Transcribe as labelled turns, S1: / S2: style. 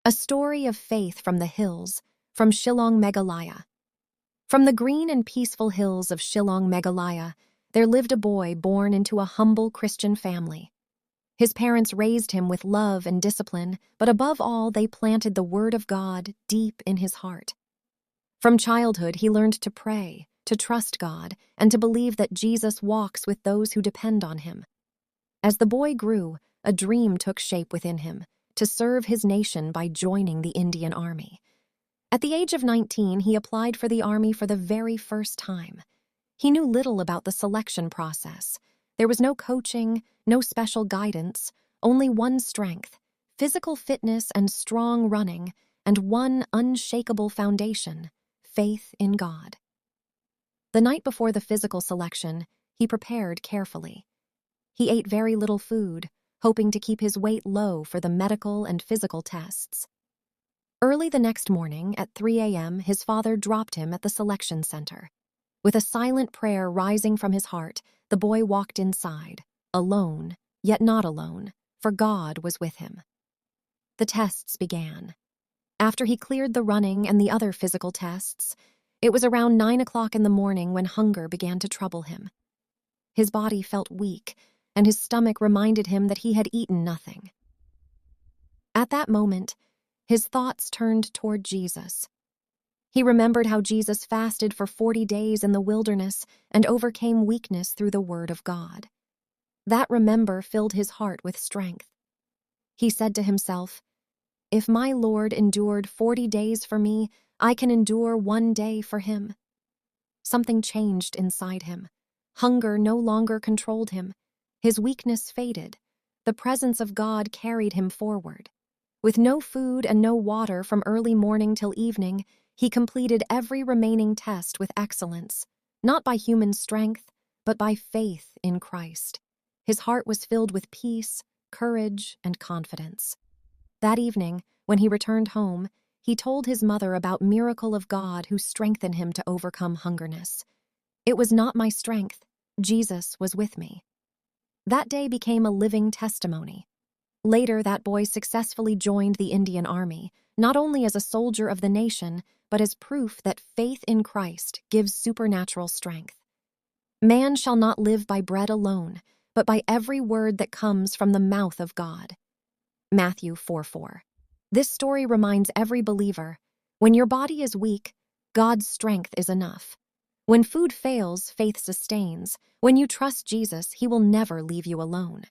S1: A story of faith from the hills, from Shillong, Meghalaya. From the green and peaceful hills of Shillong, Meghalaya, there lived a boy born into a humble Christian family. His parents raised him with love and discipline, but above all, they planted the Word of God deep in his heart. From childhood, he learned to pray, to trust God, and to believe that Jesus walks with those who depend on him. As the boy grew, a dream took shape within him, to serve his nation by joining the Indian Army. At the age of 19, he applied for the Army for the very first time. He knew little about the selection process. There was no coaching, no special guidance, only one strength, physical fitness and strong running, and one unshakable foundation, faith in God. The night before the physical selection, he prepared carefully. He ate very little food, hoping to keep his weight low for the medical and physical tests. Early the next morning, at 3 a.m., his father dropped him at the selection center. With a silent prayer rising from his heart, the boy walked inside, alone, yet not alone, for God was with him. The tests began. After he cleared the running and the other physical tests, it was around 9 o'clock in the morning when hunger began to trouble him. His body felt weak, and his stomach reminded him that he had eaten nothing. At that moment, his thoughts turned toward Jesus. He remembered how Jesus fasted for 40 days in the wilderness and overcame weakness through the Word of God. That remember filled his heart with strength. He said to himself, "If my Lord endured 40 days for me, I can endure 1 day for him." Something changed inside him. Hunger no longer controlled him. His weakness faded. The presence of God carried him forward. With no food and no water from early morning till evening, he completed every remaining test with excellence, not by human strength, but by faith in Christ. His heart was filled with peace, courage, and confidence. That evening, when he returned home, he told his mother about miracle of God who strengthened him to overcome hungerness. "It was not my strength. Jesus was with me." That day became a living testimony. Later, that boy successfully joined the Indian Army, not only as a soldier of the nation, but as proof that faith in Christ gives supernatural strength. Man shall not live by bread alone, but by every word that comes from the mouth of God. Matthew 4:4. This story reminds every believer, when your body is weak, God's strength is enough. When food fails, faith sustains. When you trust Jesus, He will never leave you alone.